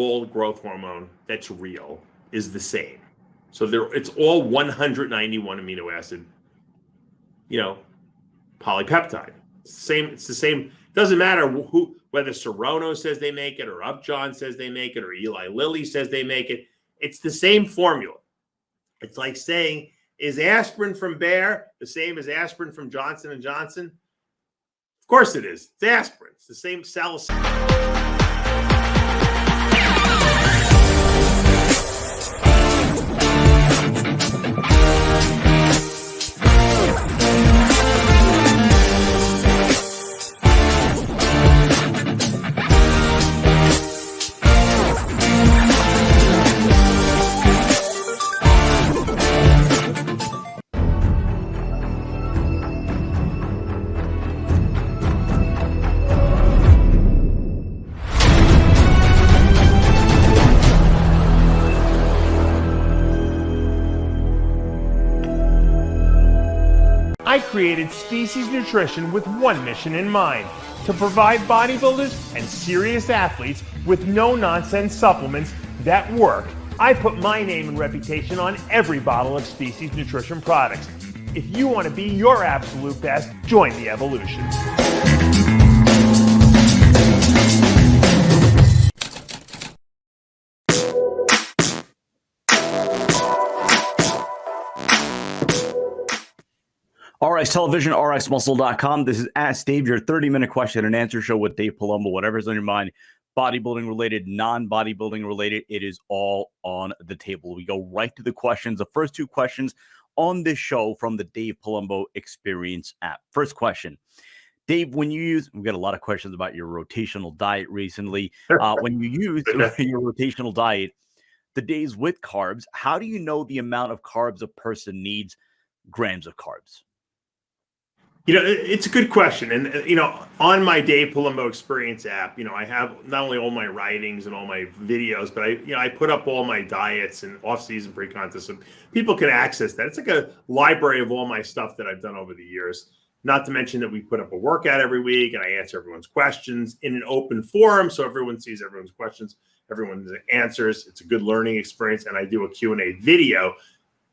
all growth hormone that's real is the same. So it's all 191 amino acid, polypeptide. It's the same. It doesn't matter whether Serono says they make it, or Upjohn says they make it, or Eli Lilly says they make it. It's the same formula. It's like saying, is aspirin from Bayer the same as aspirin from Johnson & Johnson? Of course it is. It's aspirin. It's the same salicylate. I created Species Nutrition with one mission in mind: to provide bodybuilders and serious athletes with no-nonsense supplements that work. I put my name and reputation on every bottle of Species Nutrition products. If you want to be your absolute best, join the evolution. RX Television, RXMuscle.com. This is Ask Dave, your 30-minute question and answer show with Dave Palumbo. Whatever's on your mind, bodybuilding related, non-bodybuilding related, it is all on the table. We go right to the questions. The first two questions on this show from the Dave Palumbo Experience app. First question. Dave, we've got a lot of questions about your rotational diet recently. When you use your rotational diet, the days with carbs, how do you know the amount of carbs a person needs, grams of carbs? It's a good question. And, on my Dave Palumbo Experience app, I have not only all my writings and all my videos, but I put up all my diets and off-season pre-contest, so people can access that. It's like a library of all my stuff that I've done over the years. Not to mention that we put up a workout every week, and I answer everyone's questions in an open forum, so everyone sees everyone's questions, everyone's answers. It's a good learning experience, and I do a Q&A video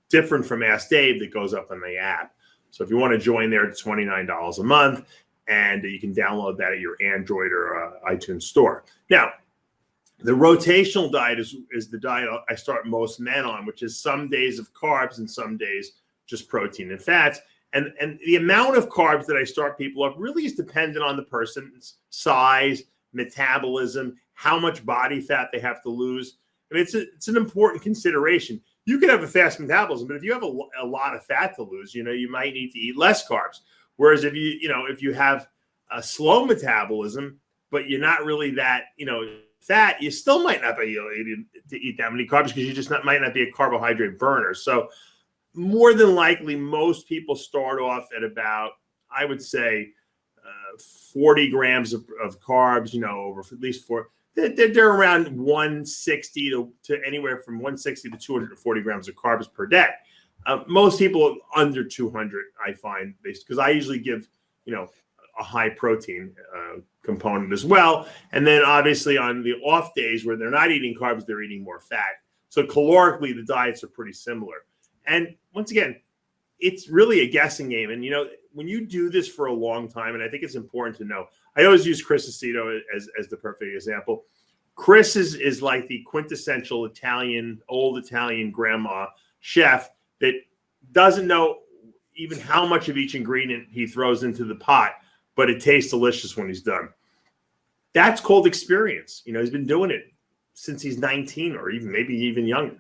different from Ask Dave that goes up on the app. So if you want to join there, it's $29 a month, and you can download that at your Android or iTunes store. Now, the rotational diet is the diet I start most men on, which is some days of carbs and some days just protein and fats. And the amount of carbs that I start people up really is dependent on the person's size, metabolism, how much body fat they have to lose. I mean, it's an important consideration. You can have a fast metabolism, but if you have a lot of fat to lose, you might need to eat less carbs. Whereas if you have a slow metabolism, but you're not really that, fat, you still might not be able to eat that many carbs because you just might not be a carbohydrate burner. So more than likely, most people start off at about, I would say, 40 grams of carbs, over at least they're around 160 to anywhere from 160 to 240 grams of carbs per day. Most people under 200, I find, because I usually give, a high protein component as well. And then obviously on the off days where they're not eating carbs, they're eating more fat. So calorically, the diets are pretty similar. And once again, it's really a guessing game. And, when you do this for a long time, and I think it's important to know, I always use Chris Aceto as the perfect example. Chris is like the quintessential old Italian grandma chef that doesn't know even how much of each ingredient he throws into the pot, but it tastes delicious when he's done. That's called experience. He's been doing it since he's 19 or maybe even younger.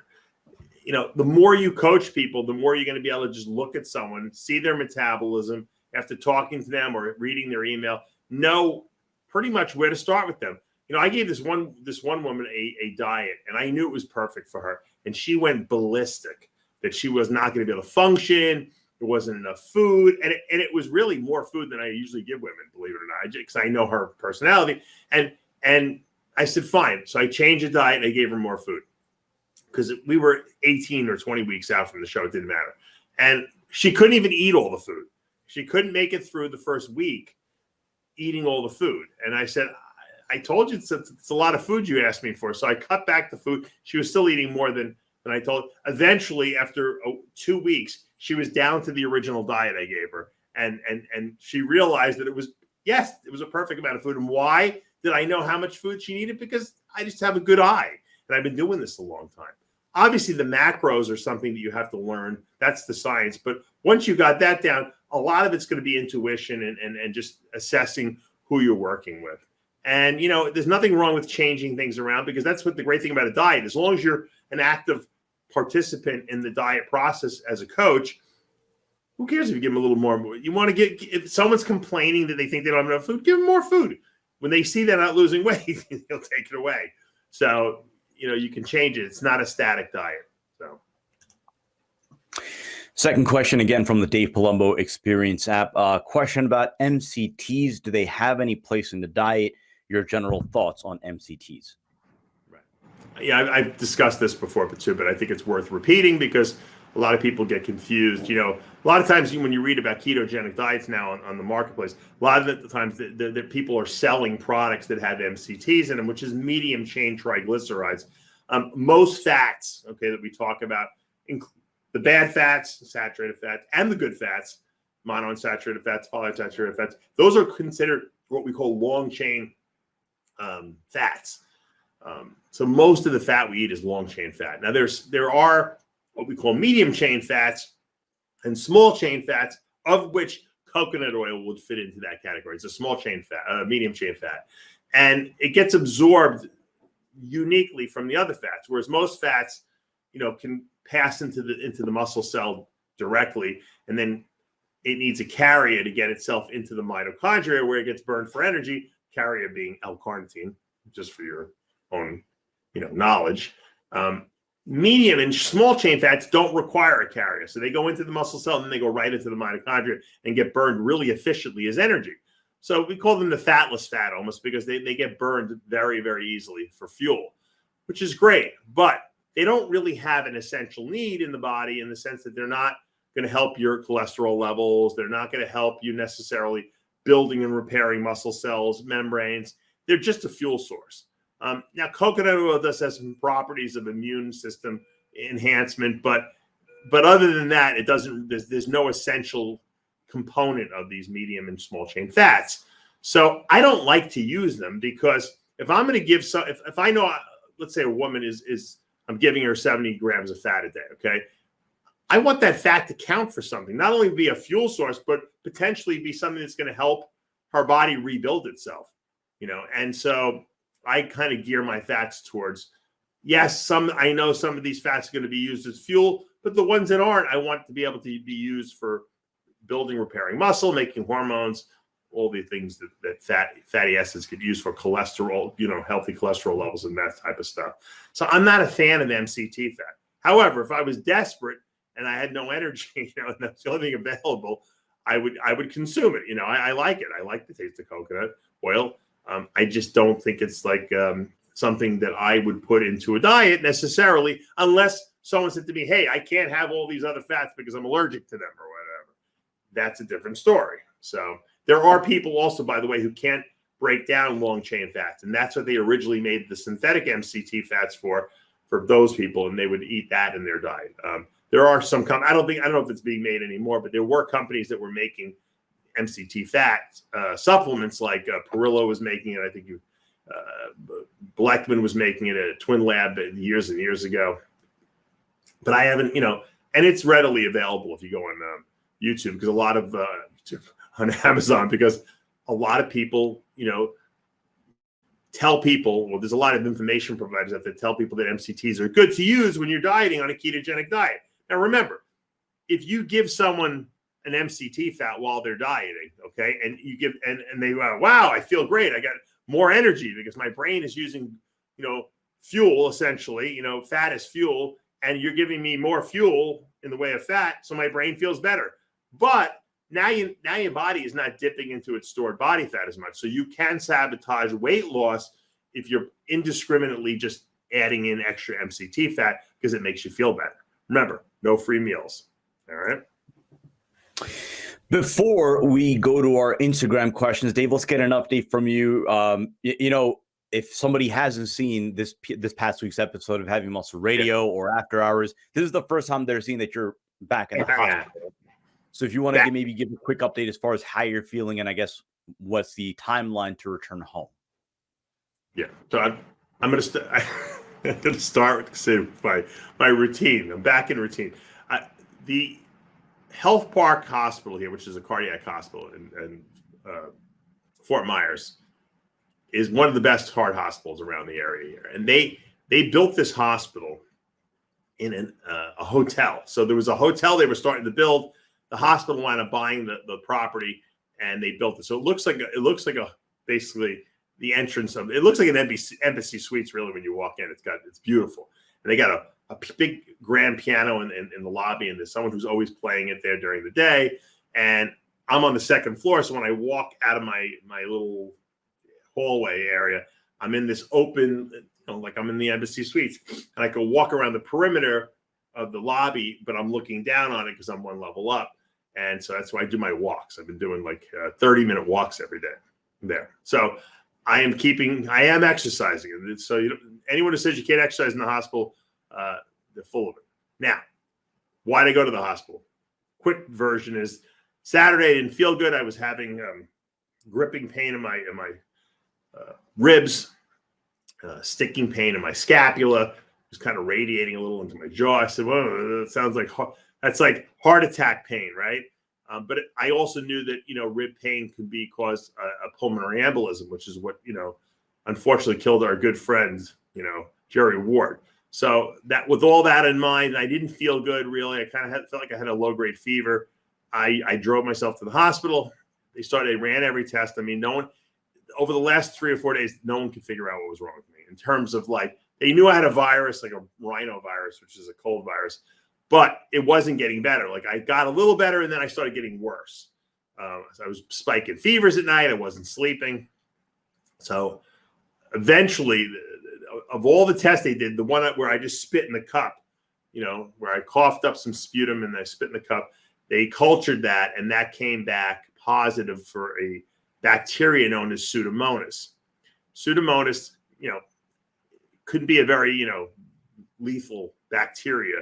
The more you coach people, the more you're going to be able to just look at someone, see their metabolism after talking to them or reading their email, know pretty much where to start with them. I gave this one woman a diet, and I knew it was perfect for her, and she went ballistic that she was not going to be able to function. There wasn't enough food, and it was really more food than I usually give women, believe it or not, because I know her personality. And I said, fine. So I changed the diet, and I gave her more food. Because we were 18 or 20 weeks out from the show. It didn't matter. And she couldn't even eat all the food. She couldn't make it through the first week eating all the food. And I said, I told you it's a lot of food you asked me for. So I cut back the food. She was still eating more than I told. Eventually, after 2 weeks, she was down to the original diet I gave her. And she realized that it was a perfect amount of food. And why did I know how much food she needed? Because I just have a good eye. And I've been doing this a long time. Obviously, the macros are something that you have to learn. That's the science. But once you got that down, a lot of it's going to be intuition and just assessing who you're working with. And, there's nothing wrong with changing things around, because that's what the great thing about a diet. As long as you're an active participant in the diet process as a coach, who cares if you give them a little more? You want to if someone's complaining that they think they don't have enough food, give them more food. When they see they're not losing weight, they'll take it away. So, you can change it. It's not a static diet. So. Second question, again, from the Dave Palumbo Experience app. Question about MCTs. Do they have any place in the diet? Your general thoughts on MCTs? Right. Yeah, I've discussed this before, but I think it's worth repeating because a lot of people get confused. A lot of times when you read about ketogenic diets now on the marketplace, a lot of the times that people are selling products that have MCTs in them, which is medium chain triglycerides. Most fats, that we talk about, the bad fats, saturated fats, and the good fats, monounsaturated fats, polyunsaturated fats, those are considered what we call long chain fats. So most of the fat we eat is long chain fat. Now there are what we call medium chain fats and small chain fats, of which coconut oil would fit into that category. It's a small chain fat, medium chain fat, and it gets absorbed uniquely from the other fats, whereas most fats, can pass into the muscle cell directly, and then it needs a carrier to get itself into the mitochondria where it gets burned for energy. Carrier being L-carnitine, just for your own, knowledge. Medium and small chain fats don't require a carrier, so they go into the muscle cell and then they go right into the mitochondria and get burned really efficiently as energy. So we call them the fatless fat almost, because they get burned very, very easily for fuel, which is great, but they don't really have an essential need in the body, in the sense that they're not going to help your cholesterol levels. They're not going to help you necessarily building and repairing muscle cells, membranes. They're just a fuel source. Now, coconut oil does have some properties of immune system enhancement, but other than that, it doesn't. There's no essential component of these medium and small chain fats. So I don't like to use them, because if I'm going to give some, if I know, let's say a woman is I'm giving her 70 grams of fat a day, okay? I want that fat to count for something, not only be a fuel source, but potentially be something that's going to help her body rebuild itself, And so I kind of gear my fats towards, yes, I know some of these fats are going to be used as fuel, but the ones that aren't, I want to be able to be used for building, repairing muscle, making hormones, all the things that fatty acids could use for cholesterol, healthy cholesterol levels and that type of stuff. So I'm not a fan of MCT fat. However, if I was desperate and I had no energy, and that's the only thing available, I would consume it. I like it. I like the taste of coconut oil. I just don't think it's like something that I would put into a diet necessarily, unless someone said to me, hey, I can't have all these other fats because I'm allergic to them or whatever. That's a different story. So there are people also, by the way, who can't break down long chain fats, and that's what they originally made the synthetic MCT fats for those people, and they would eat that in their diet. There are some I don't know if it's being made anymore, but there were companies that were making MCT fat supplements, like Perillo was making it. I think Blackman was making it at a Twin Lab years and years ago. But I haven't, and it's readily available if you go on YouTube, because a lot of on Amazon, because a lot of people, tell people, well, there's a lot of information providers out there that tell people that MCTs are good to use when you're dieting on a ketogenic diet. Now, remember, if you give someone an MCT fat while they're dieting, okay, and you give, and they go, wow, I feel great, I got more energy because my brain is using, fuel essentially, fat is fuel, and you're giving me more fuel in the way of fat, so my brain feels better. But now your body is not dipping into its stored body fat as much, so you can sabotage weight loss if you're indiscriminately just adding in extra MCT fat because it makes you feel better. Remember, no free meals. All right. Before we go to our Instagram questions, Dave, let's get an update from you. if somebody hasn't seen this past week's episode of Heavy Muscle Radio or After Hours, this is the first time they're seeing that you're back in the hospital. So if you want to maybe give a quick update as far as how you're feeling, and I guess what's the timeline to return home. Yeah, so I'm going to start with my routine. I'm back in routine. The Health Park Hospital here, which is a cardiac hospital in Fort Myers, is one of the best heart hospitals around the area here. And they built this hospital in a hotel. So there was a hotel they were starting to build. The hospital wound up buying the property, and they built it. So it looks like basically the entrance of it looks like an embassy suites really when you walk in. It's beautiful, and they got a big grand piano in the lobby, and there's someone who's always playing it there during the day. And I'm on the second floor, so when I walk out of my little hallway area, I'm in this open, like I'm in the embassy suites, and I can walk around the perimeter of the lobby, but I'm looking down on it because I'm one level up. And so that's why I do my walks. I've been doing like 30-minute walks every day there. So I am exercising. And so anyone who says you can't exercise in the hospital, they're full of it. Now, why did I go to the hospital? Quick version is Saturday, I didn't feel good. I was having gripping pain in my ribs, sticking pain in my scapula. It was kind of radiating a little into my jaw. I said, well, that sounds like that's like heart attack pain, right? But I also knew that, rib pain can be caused a pulmonary embolism, which is what, unfortunately killed our good friend, Jerry Ward. So that with all that in mind, I didn't feel good, really. I kind of felt like I had a low-grade fever. I drove myself to the hospital. They ran every test. I mean, no one, over the last 3 or 4 days, no one could figure out what was wrong with me in terms of they knew I had a virus, like a rhinovirus, which is a cold virus. But it wasn't getting better. Like I got a little better, and then I started getting worse. So I was spiking fevers at night. I wasn't sleeping. So eventually, of all the tests they did, the one where I just spit in the cup, where I coughed up some sputum and I spit in the cup, they cultured that, and that came back positive for a bacteria known as Pseudomonas. Pseudomonas, could be a very, lethal bacteria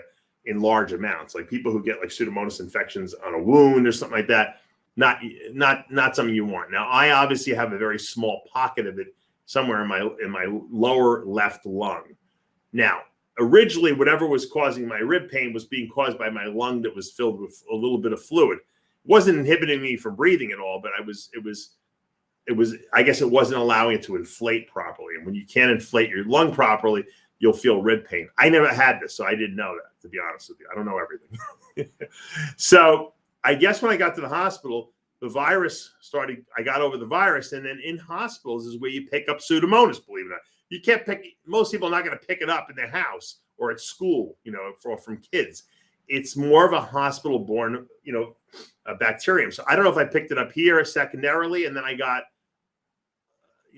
in large amounts, like people who get like Pseudomonas infections on a wound or something like that. Not something you want. Now, I obviously have a very small pocket of it somewhere in my lower left lung. Now, originally, whatever was causing my rib pain was being caused by my lung that was filled with a little bit of fluid. It wasn't inhibiting me from breathing at all, but I guess it wasn't allowing it to inflate properly. And when you can't inflate your lung properly, you'll feel rib pain. I never had this, so I didn't know that, to be honest with you. I don't know everything. So I guess when I got to the hospital, the virus started, I got over the virus, and then in hospitals is where you pick up Pseudomonas, believe it or not. You can't most people are not going to pick it up in their house or at school, from kids. It's more of a hospital-borne, a bacterium. So I don't know if I picked it up here secondarily, and then I got,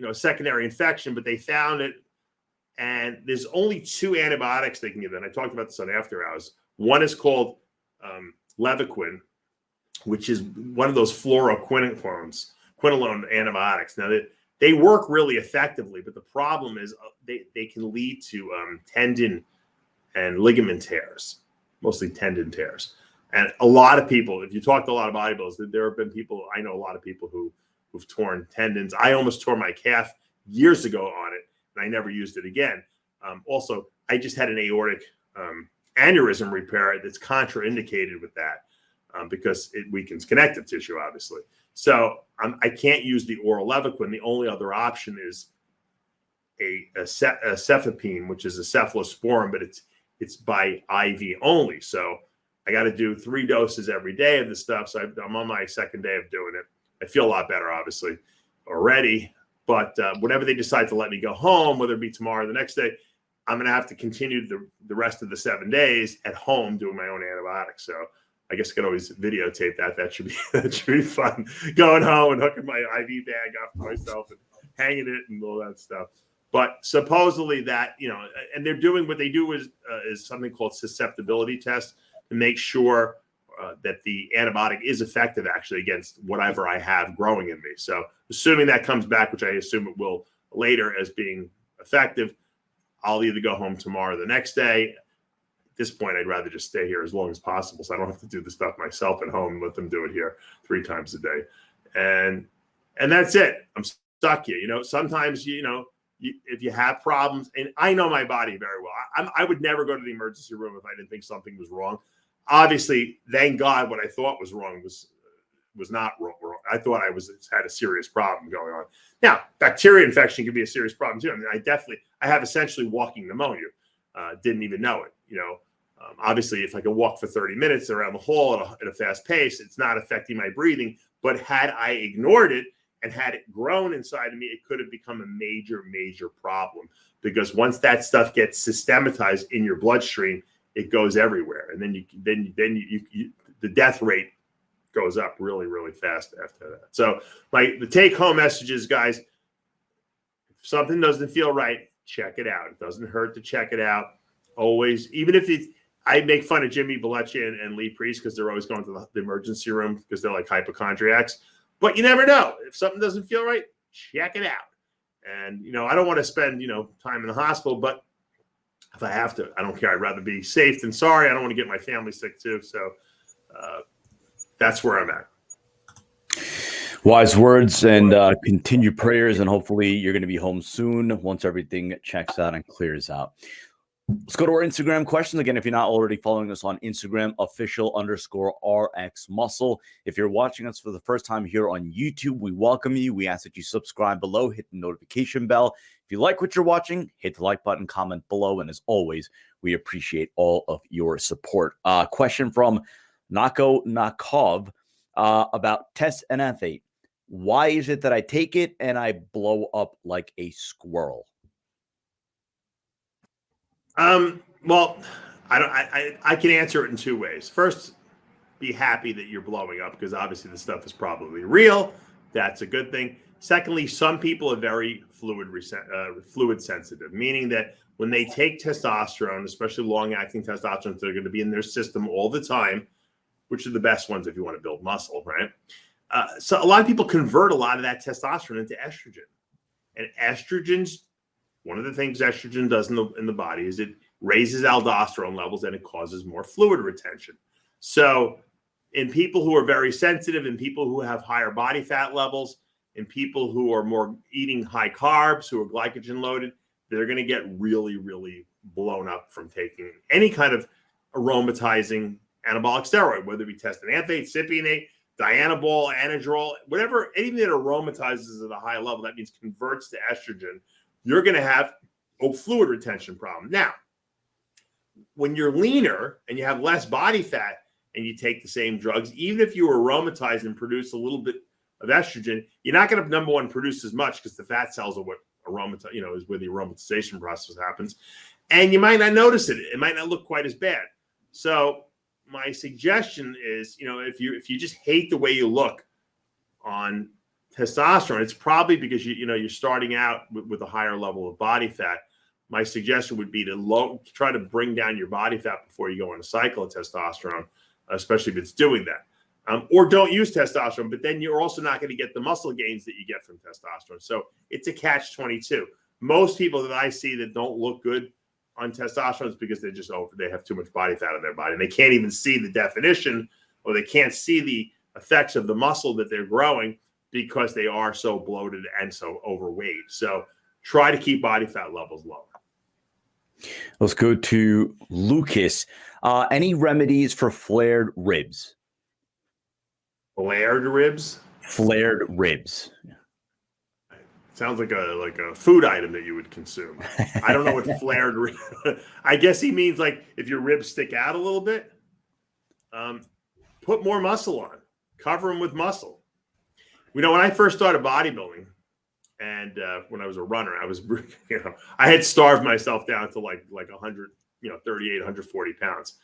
a secondary infection, but they found it. And there's only 2 antibiotics they can give. And I talked about this on After Hours. One is called Levaquin, which is one of those quinolone antibiotics. Now, they work really effectively, but the problem is they can lead to tendon and ligament tears, mostly tendon tears. And a lot of people, if you talk to a lot of bodybuilders, there have been people, I know a lot of people who've torn tendons. I almost tore my calf years ago on it, and I never used it again. Also, I just had an aortic aneurysm repair that's contraindicated with that because it weakens connective tissue, obviously. So I can't use the oral Levaquin. The only other option is a cefepime, which is a cephalosporin, but it's by IV only. So I got to do 3 doses every day of the stuff. So I'm on my second day of doing it. I feel a lot better, obviously, already. But whenever they decide to let me go home, whether it be tomorrow or the next day, I'm going to have to continue the rest of the 7 days at home doing my own antibiotics. So I guess I could always videotape that. That should be fun. Going home and hooking my IV bag up for myself and hanging it and all that stuff. But supposedly that, and they're doing what they do is something called susceptibility test to make sure that the antibiotic is effective actually against whatever I have growing in me. So assuming that comes back, which I assume it will, later as being effective, I'll either go home tomorrow or the next day. At this point, I'd rather just stay here as long as possible so I don't have to do the stuff myself at home and let them do it here 3 times a day. And that's it. I'm stuck here. You know, sometimes, you know, if you have problems, and I know my body very well. I would never go to the emergency room if I didn't think something was wrong. Obviously, thank God what I thought was wrong was not wrong. I thought I had a serious problem going on. Now, bacteria infection can be a serious problem too. I mean, I have essentially walking pneumonia. Didn't even know it. You know, obviously, if I could walk for 30 minutes around the hall at a fast pace, it's not affecting my breathing. But had I ignored it and had it grown inside of me, it could have become a major, major problem. Because once that stuff gets systematized in your bloodstream, it goes everywhere, and then the death rate goes up really, really fast after that. So the take-home messages, guys, if something doesn't feel right, check it out. It doesn't hurt to check it out. Always, even if I make fun of Jimmy Bellecci and Lee Priest because they're always going to the emergency room because they're like hypochondriacs. But you never know. If something doesn't feel right, check it out. And, you know, I don't want to spend, you know, time in the hospital, but if I have to, I don't care. I'd rather be safe than sorry. I don't want to get my family sick too. So that's where I'm at. Wise words, and continue prayers, and hopefully you're going to be home soon once everything checks out and clears out. Let's go to our Instagram questions. Again, if you're not already following us on Instagram, official_RX Muscle. If you're watching us for the first time here on YouTube, we welcome you. We ask that you subscribe below, hit the notification bell. If you like what you're watching, hit the like button, comment below. And as always, we appreciate all of your support. Question from Nako Nakov about Test Enanthate. Why is it that I take it and I blow up like a squirrel? Well, I can answer it in 2 ways. First, be happy that you're blowing up because obviously the stuff is probably real. That's a good thing. Secondly, some people are very fluid sensitive, meaning that when they take testosterone, especially long-acting testosterone, they're going to be in their system all the time, which are the best ones if you want to build muscle, right? So a lot of people convert a lot of that testosterone into estrogen. And estrogen's one of the things estrogen does in the body is it raises aldosterone levels and it causes more fluid retention. So in people who are very sensitive, in people who have higher body fat levels, in people who are more eating high carbs, who are glycogen loaded, they're going to get really, really blown up from taking any kind of aromatizing anabolic steroid, whether it be Test Enanthate, cypionate, dianabol, anadrol, whatever, anything that aromatizes at a high level, that means converts to estrogen, you're going to have a fluid retention problem. Now, when you're leaner and you have less body fat and you take the same drugs, even if you aromatize and produce a little bit of estrogen, you're not going to, number one, produce as much because the fat cells are what is where the aromatization process happens. And you might not notice it. It might not look quite as bad. So my suggestion is, if you just hate the way you look on testosterone, it's probably because you're starting out with a higher level of body fat. My suggestion would be to try to bring down your body fat before you go on a cycle of testosterone, especially if it's doing that. Or don't use testosterone, but then you're also not going to get the muscle gains that you get from testosterone. So it's a catch-22. Most people that I see that don't look good on testosterone is because they have too much body fat in their body. And they can't even see the definition, or they can't see the effects of the muscle that they're growing because they are so bloated and so overweight. So try to keep body fat levels low. Let's go to Lucas. Any remedies for flared ribs? Flared ribs? Flared ribs. Sounds like a food item that you would consume. I don't know what flared ribs. I guess he means like if your ribs stick out a little bit, put more muscle on. Cover them with muscle. When I first started bodybuilding, and when I was a runner, I was, I had starved myself down to like 100, 38, 140 pounds.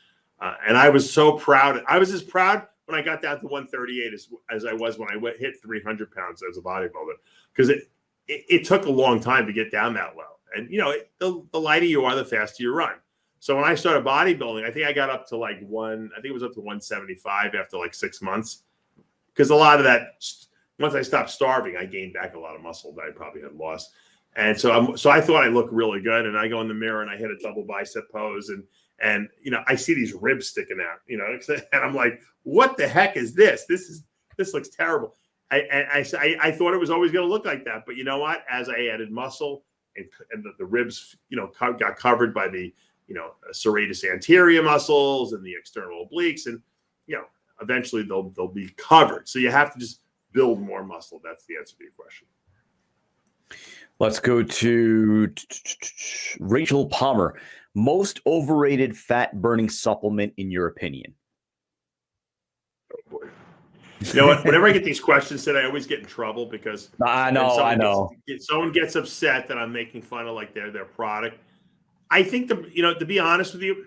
And I was so proud. I was as proud when I got down to 138 as I was when I hit 300 pounds as a bodybuilder, because it took a long time to get down that low. And, the lighter you are, the faster you run. So when I started bodybuilding, I think I got up to I think it was up to 175 after 6 months. Because a lot of that, once I stopped starving, I gained back a lot of muscle that I probably had lost. And so I thought I looked really good, and I go in the mirror and I hit a double bicep pose, and I see these ribs sticking out, and I'm like, what the heck is this? This looks terrible. I thought it was always going to look like that, but you know what? As I added muscle and the ribs, got covered by the serratus anterior muscles and the external obliques, and eventually they'll be covered. So you have to just build more muscle. That's the answer to your question. Let's go to Rachel Palmer. Most overrated fat burning supplement in your opinion? Oh boy. You know what? Whenever I get these questions today, I always get in trouble because I know. Someone gets upset that I'm making fun of like their product. I think to be honest with you,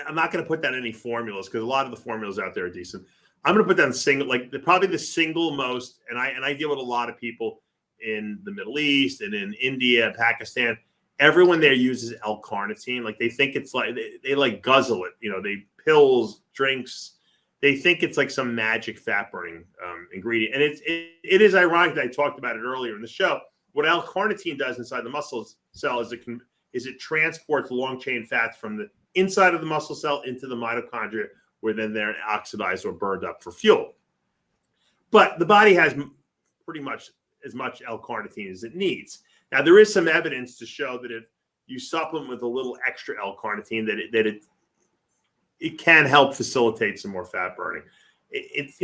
I'm not going to put that in any formulas because a lot of the formulas out there are decent. I'm going to put that in probably the single most, and I deal with a lot of people in the Middle East and in India and Pakistan. Everyone there uses L-carnitine. Like they think it's like they like guzzle it. They pills, drinks. They think it's like some magic fat burning ingredient. And it is ironic that I talked about it earlier in the show. What L-carnitine does inside the muscle cell is it transports long chain fats from the inside of the muscle cell into the mitochondria, where then they're oxidized or burned up for fuel. But the body has pretty much as much L-carnitine as it needs. Now, there is some evidence to show that if you supplement with a little extra L-carnitine, that it can help facilitate some more fat burning. It's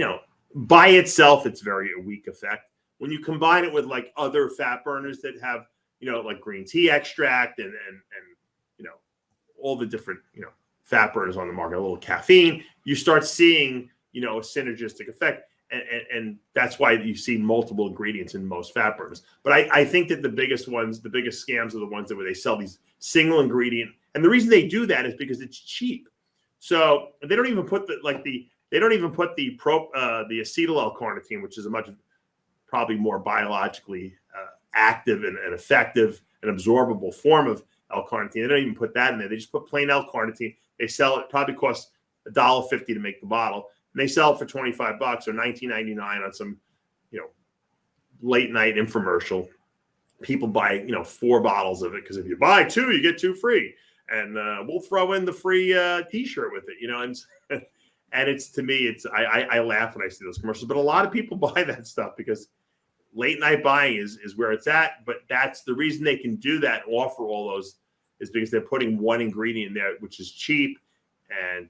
by itself, it's very a weak effect. When you combine it with like other fat burners that have like green tea extract and all the different fat burners on the market, a little caffeine, you start seeing a synergistic effect. And that's why you see multiple ingredients in most fat burners. But I think that the biggest scams are the ones where they sell these single ingredient. And the reason they do that is because it's cheap. So they don't even put the acetyl L-carnitine, which is a much probably more biologically active and effective and absorbable form of L-carnitine. They don't even put that in there. They just put plain L-carnitine. They sell it, probably costs $1.50 to make the bottle. And they sell it for $25 or $19.99 on some, late night infomercial. People buy, 4 bottles of it because if you buy 2, you get 2 free. And we'll throw in the free T-shirt with it, and it's, to me, I laugh when I see those commercials. But a lot of people buy that stuff because late night buying is where it's at. But that's the reason they can do that, offer all those, is because they're putting one ingredient in there, which is cheap. And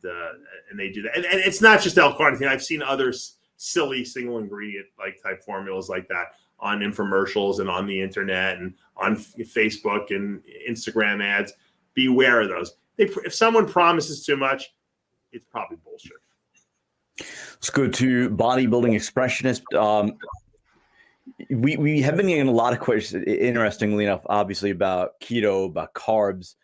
they do that, and it's not just L-carnitine. I've seen other silly single ingredient type formulas like that on infomercials and on the internet and on Facebook and Instagram ads. Beware of those. If someone promises too much, it's probably bullshit. Let's go to Bodybuilding Expressionist. We have been getting a lot of questions, interestingly enough, obviously about keto, about carbs.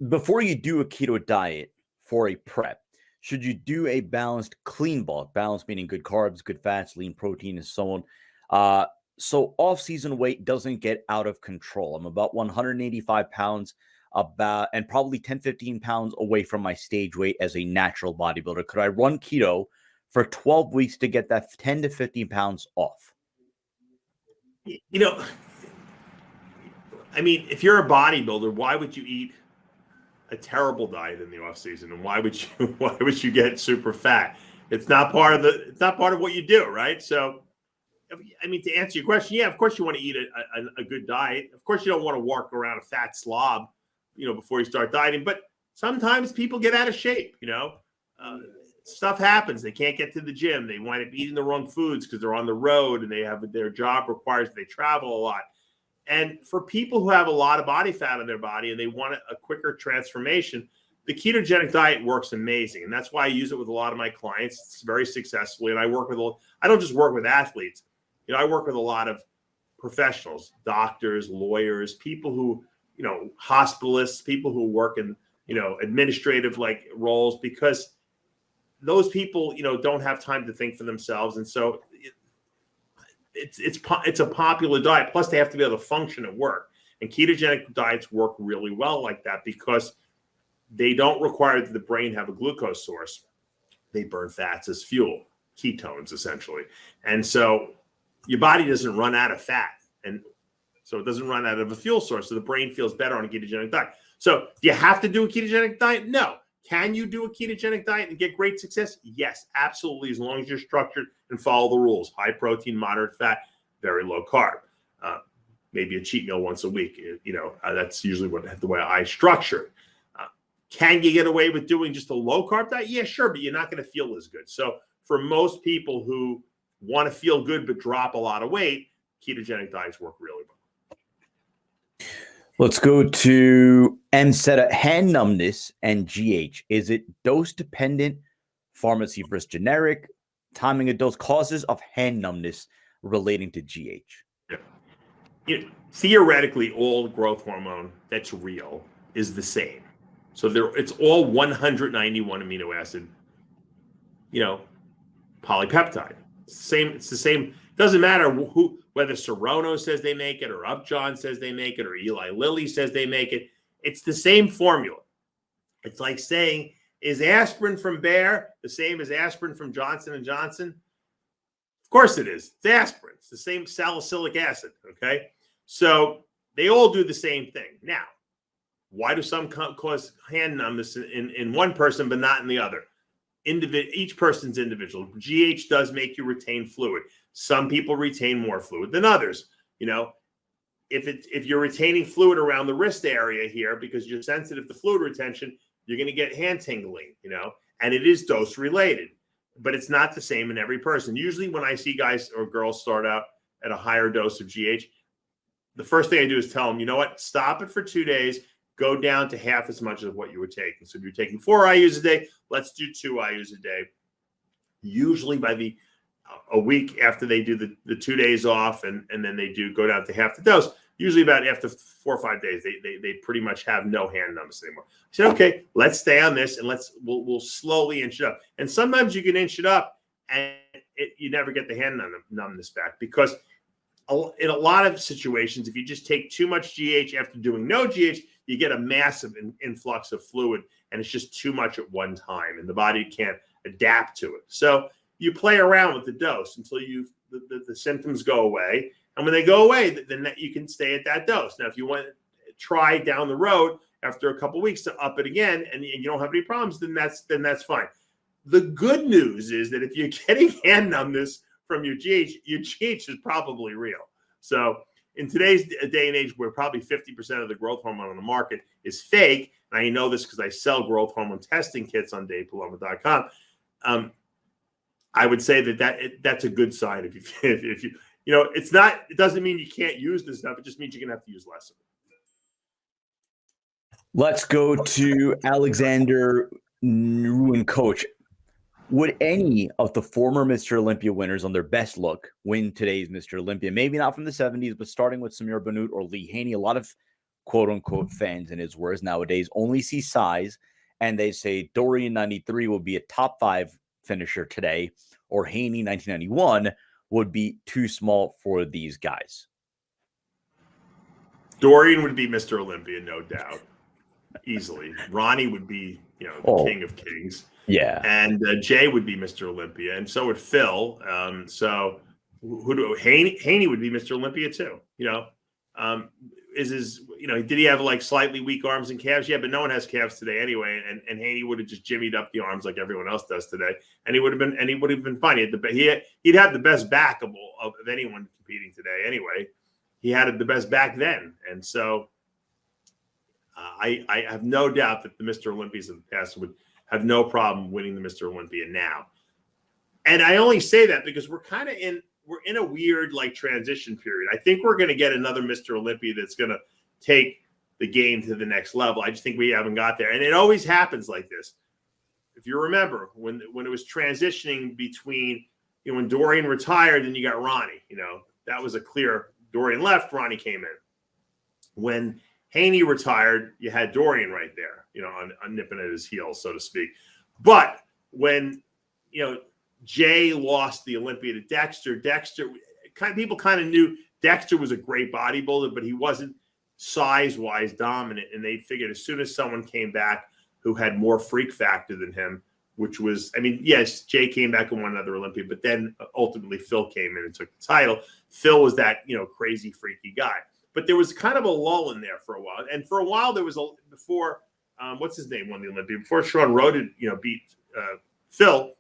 Before you do a keto diet for a prep, should you do a balanced clean bulk? Balance meaning good carbs, good fats, lean protein, and so on. So off-season weight doesn't get out of control. I'm about 185 pounds, and probably 10, 15 pounds away from my stage weight as a natural bodybuilder. Could I run keto for 12 weeks to get that 10 to 15 pounds off? I mean, if you're a bodybuilder, why would you eat a terrible diet in the off season, and why would you get super fat? It's not part of what you do, right? So, I mean, to answer your question, yeah, of course you want to eat a good diet. Of course you don't want to walk around a fat slob, before you start dieting. But sometimes people get out of shape. Stuff happens. They can't get to the gym. They wind up eating the wrong foods because they're on the road and their job requires they travel a lot. And for people who have a lot of body fat in their body and they want a quicker transformation, the ketogenic diet works amazing. And that's why I use it with a lot of my clients. It's very successfully. And I don't just work with athletes. I work with a lot of professionals, doctors, lawyers, people who, hospitalists, people who work in, administrative roles, because those people, don't have time to think for themselves. And so it's a popular diet. Plus, they have to be able to function at work. And ketogenic diets work really well like that because they don't require that the brain have a glucose source. They burn fats as fuel, ketones essentially. And so your body doesn't run out of fat. And So it doesn't run out of a fuel source. So the brain feels better on a ketogenic diet. So do you have to do a ketogenic diet? No. Can you do a ketogenic diet and get great success? Yes, absolutely, as long as you're structured and follow the rules. High protein, moderate fat, very low carb. Maybe a cheat meal once a week. That's usually the way I structure it. Can you get away with doing just a low carb diet? Yeah, sure, but you're not going to feel as good. So for most people who want to feel good but drop a lot of weight, ketogenic diets work really well. Let's go to MCTs, hand numbness and GH. Is it dose dependent? Pharmacy versus generic? Timing of dose, causes of hand numbness relating to GH. Yeah. Theoretically, all growth hormone that's real is the same. So it's all 191 amino acid, polypeptide. It's the same. Doesn't matter whether Serono says they make it, or Upjohn says they make it, or Eli Lilly says they make it. It's the same formula. It's like saying, is aspirin from Bayer the same as aspirin from Johnson & Johnson? Of course it is. It's aspirin. It's the same salicylic acid, okay? So they all do the same thing. Now, why do some cause hand numbness in one person but not in the other? Each person's individual. GH does make you retain fluid. Some people retain more fluid than others. If you're retaining fluid around the wrist area here because you're sensitive to fluid retention, you're going to get hand tingling, and it is dose related, but it's not the same in every person. Usually when I see guys or girls start out at a higher dose of GH, the first thing I do is tell them, you know what, stop it for 2 days, go down to half as much of what you were taking. So if you're taking 4 IUs a day, let's do 2 IUs a day. Usually by a week after they do the 2 days off, and then they do go down to half the dose. Usually about after 4 or 5 days, they pretty much have no hand numbness anymore. I said, okay, let's stay on this, and we'll slowly inch it up. And sometimes you can inch it up, and you never get the hand numbness back, because in a lot of situations, if you just take too much GH after doing no GH, you get a massive influx of fluid, and it's just too much at one time, and the body can't adapt to it. So you play around with the dose until the symptoms go away. And when they go away, then you can stay at that dose. Now, if you want to try down the road after a couple of weeks to up it again, and you don't have any problems, then that's fine. The good news is that if you're getting hand numbness from your GH is probably real. So in today's day and age, where probably 50% of the growth hormone on the market is fake, and I know this because I sell growth hormone testing kits on DavePalumbo.com. I would say that's a good sign. If you it doesn't mean you can't use this stuff. It just means you're gonna have to use less of it. Let's go to Alexander Nguyen. Coach, would any of the former Mr. Olympia winners on their best look win today's Mr. Olympia? Maybe not from the 70s, but starting with Samir Bannout or Lee Haney. A lot of quote-unquote fans, in his words, nowadays only see size, and they say Dorian 93 will be a top 5 finisher today, or Haney 1991 would be too small for these guys. Dorian would be Mr. Olympia, no doubt, easily. Ronnie would be, the king of kings. Yeah, and Jay would be Mr. Olympia, and so would Phil. Haney would be Mr. Olympia too. Did he have like slightly weak arms and calves? Yeah, but no one has calves today anyway. And Haney would have just jimmied up the arms like everyone else does today, and he would have been fine. He'd have the best back of anyone competing today anyway. He had the best back then, and so I have no doubt that the Mr. Olympias of the past would have no problem winning the Mr. Olympia now. And I only say that because we're in a weird transition period. I think we're going to get another Mr. Olympia that's going to take the game to the next level. I just think we haven't got there. And it always happens like this. If you remember when it was transitioning between, when Dorian retired, then you got Ronnie, that was a clear Dorian left, Ronnie came in. When Haney retired, you had Dorian right there, on nipping at his heels, so to speak. But when, Jay lost the Olympia to Dexter, people kind of knew Dexter was a great bodybuilder, but he wasn't size-wise dominant. And they figured as soon as someone came back who had more freak factor than him, which was, yes, Jay came back and won another Olympia, but then ultimately Phil came in and took the title. Phil was that, crazy, freaky guy. but there was kind of a lull in there for a while. And for a while, there was before what's his name won the Olympia, before Sean Roden, beat Phil,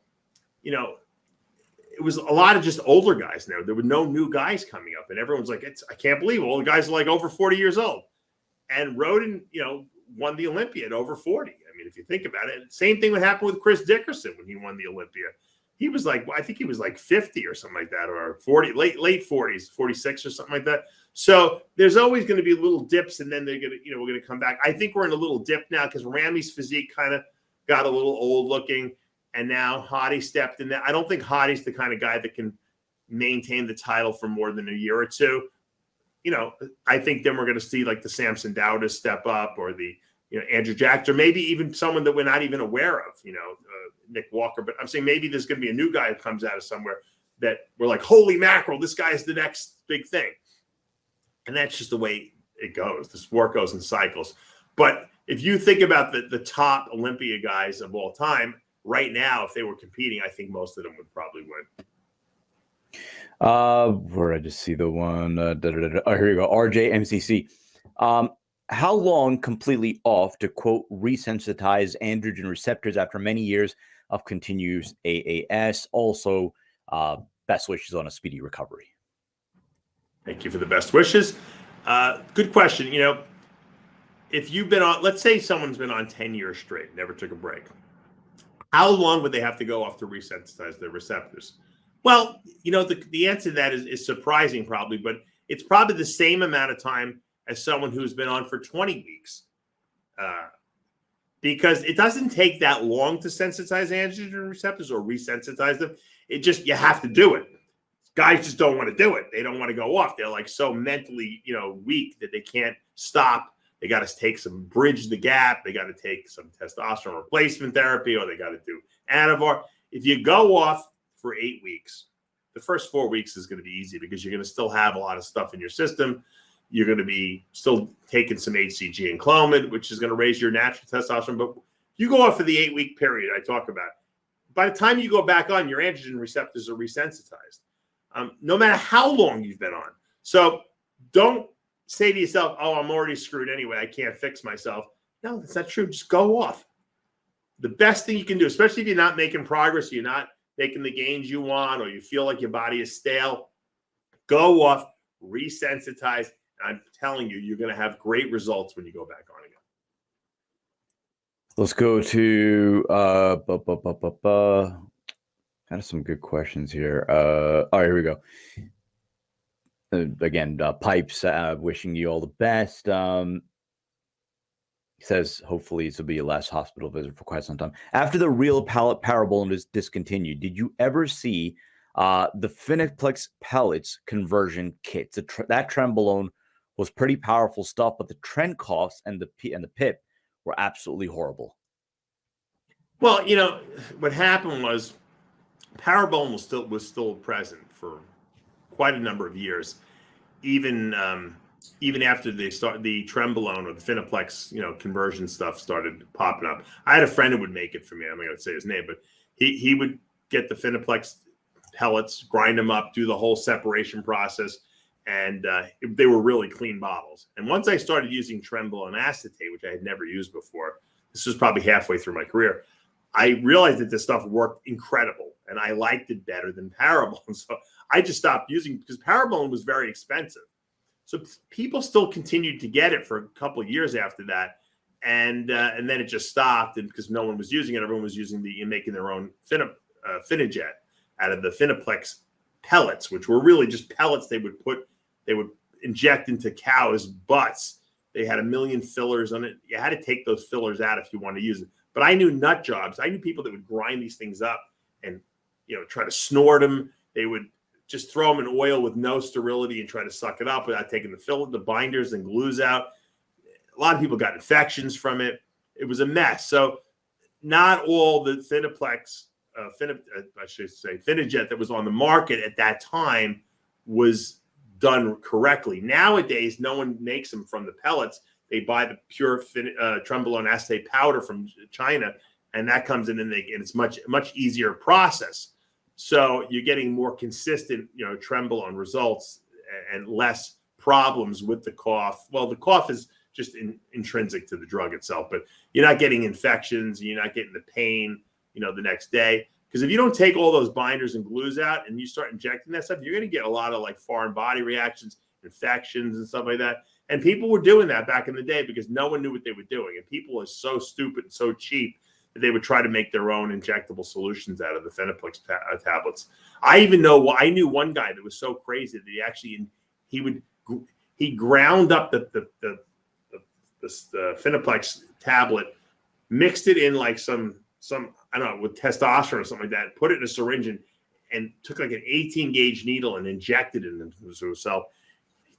it was a lot of just older guys there. There were no new guys coming up, and everyone's like, I can't believe all the guys are like over 40 years old. And Roden, won the Olympia at over 40. I mean, if you think about it, same thing would happen with Chris Dickerson when he won the Olympia. He was like, I think he was like 50 or something like that, or 40, late 40s, 46 or something like that. So there's always going to be little dips, and then they're going to, we're going to come back. I think we're in a little dip now because Rami's physique kind of got a little old looking, and now Hottie stepped in there. I don't think Hottie's the kind of guy that can maintain the title for more than a year or two. I think then we're going to see like the Samson Dowdas step up, or the Andrew Jackson, or maybe even someone that we're not even aware of, Nick Walker. But I'm saying maybe there's going to be a new guy that comes out of somewhere that we're like, holy mackerel, this guy is the next big thing. And that's just the way it goes. The sport goes in cycles. But if you think about the top Olympia guys of all time right now, if they were competing, I think most of them would probably win. Where I just see the one. Oh, here you go. RJ MCC. How long completely off to quote re-sensitise androgen receptors after many years of continuous AAS? Also, best wishes on a speedy recovery. Thank you for the best wishes. Good question. If you've been on, let's say someone's been on 10 years straight, never took a break. How long would they have to go off to resensitize their receptors? Well, the answer to that is surprising probably, but it's probably the same amount of time as someone who's been on for 20 weeks. Because it doesn't take that long to sensitize androgen receptors or resensitize them. You have to do it. Guys just don't want to do it. They don't want to go off. They're like so mentally, weak that they can't stop. They got to take bridge the gap. They got to take some testosterone replacement therapy, or they got to do Anavar. If you go off for 8 weeks, the first 4 weeks is going to be easy because you're going to still have a lot of stuff in your system. You're going to be still taking some HCG and Clomid, which is going to raise your natural testosterone. But you go off for the 8-week period I talk about. By the time you go back on, your androgen receptors are resensitized, no matter how long you've been on. So don't say to yourself, oh, I'm already screwed anyway. I can't fix myself. No, that's not true. Just go off. The best thing you can do, especially if you're not making progress, you're not making the gains you want, or you feel like your body is stale, go off, resensitize. I'm telling you, you're going to have great results when you go back on again. Let's go to kind of some good questions here. All right, here we go. Again, Pipes, wishing you all the best. He says, hopefully this will be your last hospital visit for quite some time. After the real Parabolan is discontinued, did you ever see the Finaplix pellets conversion kits? That trenbolone was pretty powerful stuff, but the Tren coughs and the PIP were absolutely horrible. Well, what happened was Parabolan was still present for quite a number of years, even after the trenbolone or the Finaplix, conversion stuff started popping up. I had a friend who would make it for me. I'm not going to say his name, but he would get the Finaplix pellets, grind them up, do the whole separation process, and they were really clean bottles. And once I started using trenbolone acetate, which I had never used before, this was probably halfway through my career, I realized that this stuff worked incredible, and I liked it better than Parabolan. So I just stopped using it because Parabolan was very expensive. So people still continued to get it for a couple of years after that, and then it just stopped. And because no one was using it, everyone was using making their own Finajet out of the Finaplix pellets, which were really just pellets they would inject into cows' butts. They had 1 million fillers on it. You had to take those fillers out if you wanted to use it. But I knew nut jobs. I knew people that would grind these things up and try to snort them. They would just throw them in oil with no sterility and try to suck it up without taking the binders and glues out. A lot of people got infections from it. It was a mess. So not all the Finaplix, Finajet that was on the market at that time was done correctly. Nowadays, no one makes them from the pellets. They buy the pure trenbolone acetate powder from China, and that comes in, and it's much easier process. So you're getting more consistent, trenbolone results and less problems with the cough. Well, the cough is just intrinsic to the drug itself, but you're not getting infections and you're not getting the pain, the next day. Because if you don't take all those binders and glues out and you start injecting that stuff, you're going to get a lot of like foreign body reactions, infections and stuff like that. And people were doing that back in the day because no one knew what they were doing. And people are so stupid and so cheap that they would try to make their own injectable solutions out of the Finaplix tablets. I knew one guy that was so crazy that he ground up the Finaplix tablet, mixed it in like some I don't know, with testosterone or something like that, put it in a syringe and took like an 18 gauge needle and injected it into himself.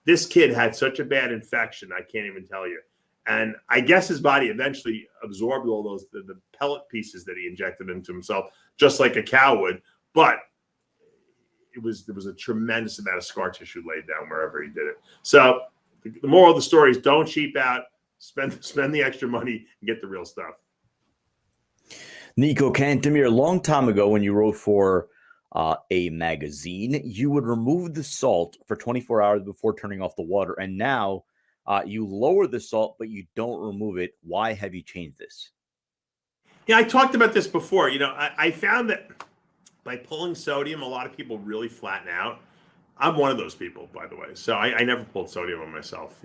This kid had such a bad infection, I can't even tell you. And I guess his body eventually absorbed all those the pellet pieces that he injected into himself, just like a cow would. But there was a tremendous amount of scar tissue laid down wherever he did it. So the moral of the story is don't cheap out, spend the extra money and get the real stuff. Nico Cantemir, a long time ago when you wrote for a magazine, you would remove the salt for 24 hours before turning off the water. And now you lower the salt, but you don't remove it. Why have you changed this? Yeah, I talked about this before. I found that by pulling sodium, a lot of people really flatten out. I'm one of those people, by the way. So I never pulled sodium on myself.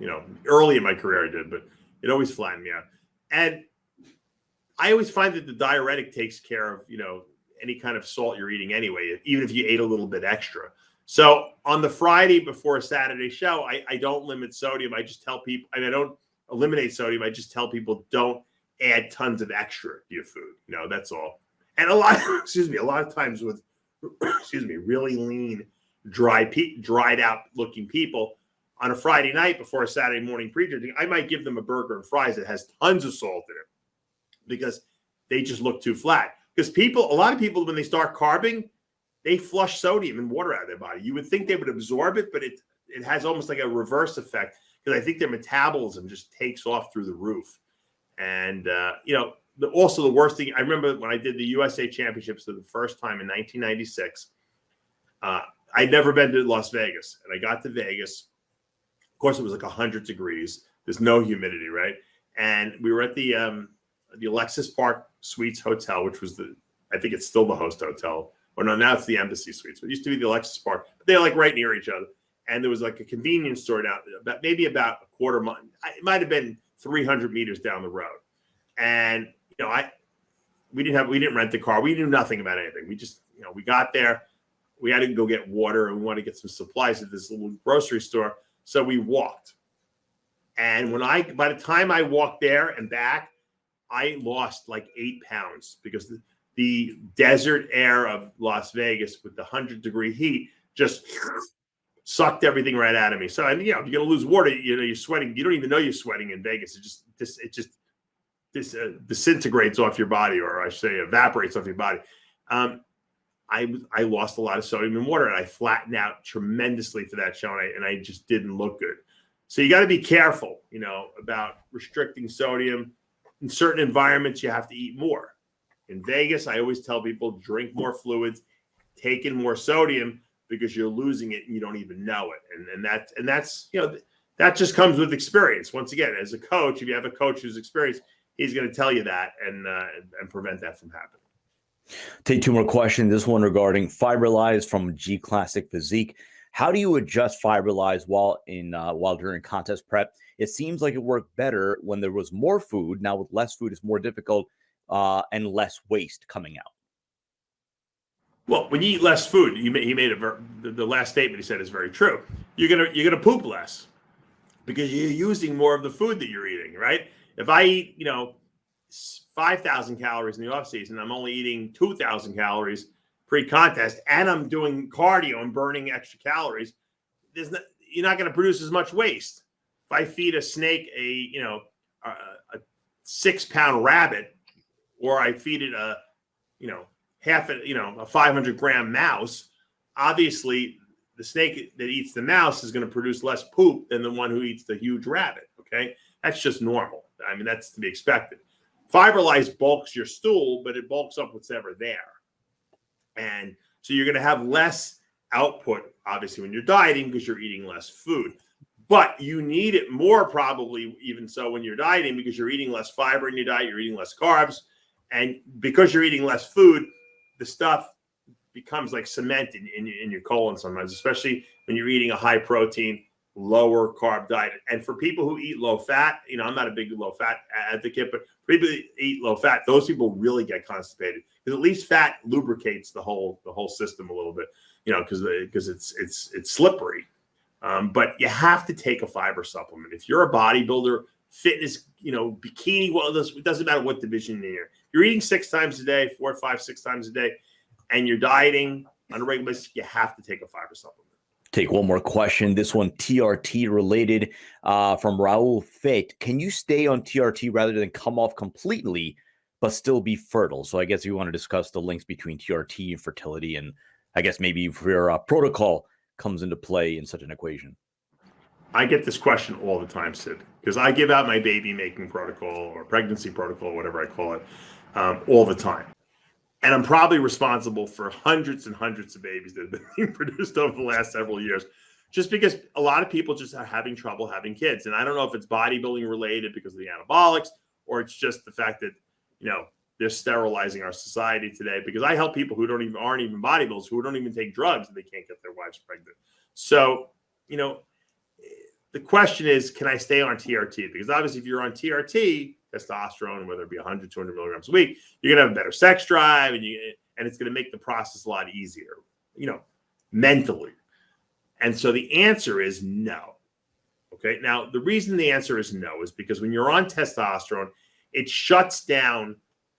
Early in my career I did, but it always flattened me out. And I always find that the diuretic takes care of, any kind of salt you're eating anyway, even if you ate a little bit extra. So on the Friday before a Saturday show, I don't limit sodium. I just tell people, I don't eliminate sodium. I just tell people don't add tons of extra to your food. That's all. And a lot of times with, really lean, dried out looking people on a Friday night before a Saturday morning pre-drinking, I might give them a burger and fries that has tons of salt in it because they just look too flat. Because a lot of people, when they start carbing, they flush sodium and water out of their body. You would think they would absorb it, but it has almost like a reverse effect because I think their metabolism just takes off through the roof. And, also the worst thing, I remember when I did the USA Championships for the first time in 1996, I'd never been to Las Vegas. And I got to Vegas. Of course, it was like 100 degrees. There's no humidity, right? And we were at the Alexis Park Suites Hotel, which was I think it's still the host hotel. Or no, now it's the Embassy Suites. But it used to be the Alexis Park. But they're like right near each other. And there was like a convenience store down about a quarter mile. It might have been 300 meters down the road. And we didn't rent the car. We knew nothing about anything. We just we got there. We had to go get water and we wanted to get some supplies at this little grocery store. So we walked. And by the time I walked there and back, I lost like 8 pounds because the desert air of Las Vegas with the 100-degree heat just sucked everything right out of me. So, and you're going to lose water. You're sweating. You don't even know you're sweating in Vegas. It just disintegrates off your body, or I should say evaporates off your body. I lost a lot of sodium in water and I flattened out tremendously for that show. And I just didn't look good. So you got to be careful, about restricting sodium. In certain environments, you have to eat more. In Vegas, I always tell people drink more fluids, take in more sodium because you're losing it and you don't even know it. And that's that just comes with experience. Once again, as a coach, if you have a coach who's experienced, he's going to tell you that and prevent that from happening. Take two more questions. This one regarding fiberlyze from G Classic Physique. How do you adjust fiberlyze while during contest prep? It seems like it worked better when there was more food. Now with less food, it's more difficult and less waste coming out. Well, when you eat less food, he made the last statement he said is very true. You're gonna poop less because you're using more of the food that you're eating, right? If I eat 5,000 calories in the off season, I'm only eating 2,000 calories pre-contest, and I'm doing cardio and burning extra calories. You're not going to produce as much waste. If I feed a snake a 6-pound rabbit, or I feed it a 500-gram mouse, obviously the snake that eats the mouse is going to produce less poop than the one who eats the huge rabbit. Okay, that's just normal. I mean, that's to be expected. Fiberlyze bulks your stool, but it bulks up what's ever there. And so you're going to have less output, obviously, when you're dieting because you're eating less food. But you need it more probably even so when you're dieting, because you're eating less fiber in your diet, you're eating less carbs. And because you're eating less food, the stuff becomes like cement in your colon sometimes, especially when you're eating a high protein, lower carb diet. And for people who eat low fat, I'm not a big low fat advocate, but for people who eat low fat, those people really get constipated, because at least fat lubricates the whole system a little bit, because it's slippery. But you have to take a fiber supplement. If you're a bodybuilder, fitness, bikini, well, it doesn't matter what division you're eating 6 times a day, 4, 5, 6 times a day, and you're dieting on a regular basis, you have to take a fiber supplement. Take one more question. This one, TRT related, from Raul Fate. Can you stay on TRT rather than come off completely, but still be fertile? So I guess you want to discuss the links between TRT and fertility, and I guess maybe if your protocol comes into play in such an equation. I get this question all the time, Sid, because I give out my baby making protocol or pregnancy protocol, whatever I call it, all the time. And I'm probably responsible for hundreds and hundreds of babies that have been being produced over the last several years, just because a lot of people just are having trouble having kids. And I don't know if it's bodybuilding related because of the anabolics, or it's just the fact that, they're sterilizing our society today, because I help people who aren't even bodybuilders, who don't even take drugs, and they can't get their wives pregnant. So, the question is, can I stay on TRT? Because obviously if you're on TRT, testosterone, whether it be 100, 200 milligrams a week, you're going to have a better sex drive, and it's going to make the process a lot easier, mentally. And so the answer is no. Okay. Now, the reason the answer is no is because when you're on testosterone, it shuts down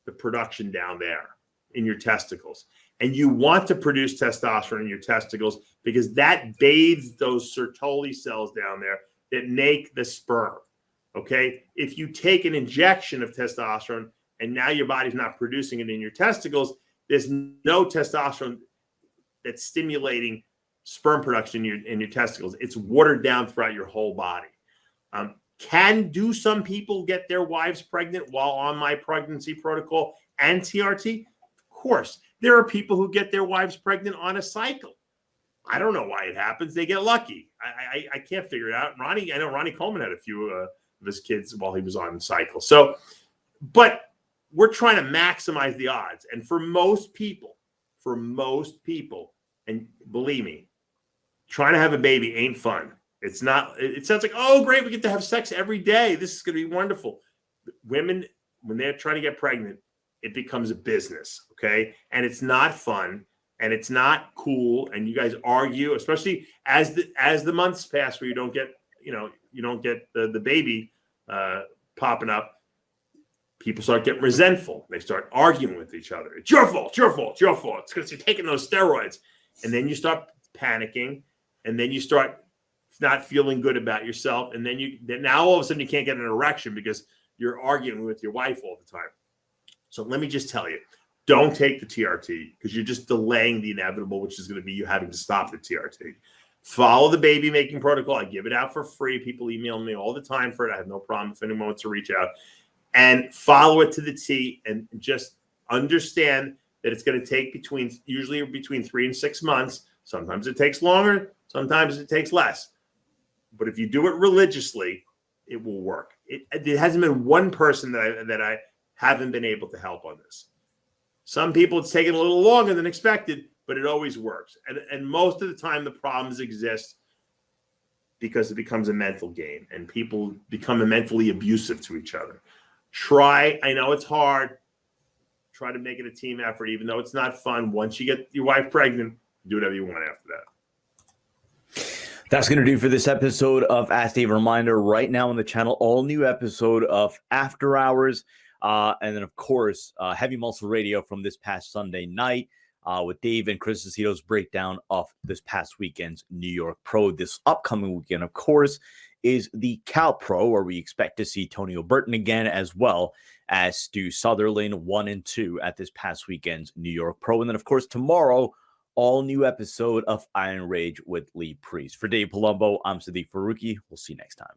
the production down there in your testicles. And you want to produce testosterone in your testicles because that bathes those Sertoli cells down there that make the sperm. Okay. If you take an injection of testosterone and now your body's not producing it in your testicles, there's no testosterone that's stimulating sperm production in your testicles. It's watered down throughout your whole body. Do some people get their wives pregnant while on my pregnancy protocol and TRT? Of course. There are people who get their wives pregnant on a cycle. I don't know why it happens. They get lucky. I can't figure it out. I know Ronnie Coleman had a few of his kids while he was on cycle. So, but we're trying to maximize the odds. And for most people, and believe me, trying to have a baby ain't fun. It's not. It sounds like, oh, great, we get to have sex every day. This is going to be wonderful. Women, when they're trying to get pregnant, it becomes a business, okay? And it's not fun, and it's not cool, and you guys argue, especially as the months pass where you don't get the baby popping up. People start getting resentful. They start arguing with each other. It's your fault. It's your fault. It's your fault. It's because you're taking those steroids. And then you start panicking, and then you start not feeling good about yourself. And then now all of a sudden you can't get an erection because you're arguing with your wife all the time. So let me just tell you, don't take the TRT, because you're just delaying the inevitable, which is going to be you having to stop the TRT. Follow the baby making protocol. I give it out for free. People email me all the time for it. I have no problem if anyone wants to reach out, and follow it to the T, and just understand that it's going to take usually between 3 and 6 months. Sometimes it takes longer. Sometimes it takes less. But if you do it religiously, it will work. It hasn't been one person that I haven't been able to help on this. Some people, it's taken a little longer than expected, but it always works. And most of the time, the problems exist because it becomes a mental game, and people become mentally abusive to each other. I know it's hard. Try to make it a team effort, even though it's not fun. Once you get your wife pregnant, do whatever you want after that. That's going to do for this episode of Ask Dave. Reminder, right now on the channel, all new episode of After Hours. And then, of course, Heavy Muscle Radio from this past Sunday night with Dave and Chris Aceto's breakdown of this past weekend's New York Pro. This upcoming weekend, of course, is the Cal Pro, where we expect to see Tony O'Burton again, as well as Stu Sutherland 1 and 2 at this past weekend's New York Pro. And then, of course, tomorrow, all new episode of Iron Rage with Lee Priest. For Dave Palumbo, I'm Sadiq Faruqi. We'll see you next time.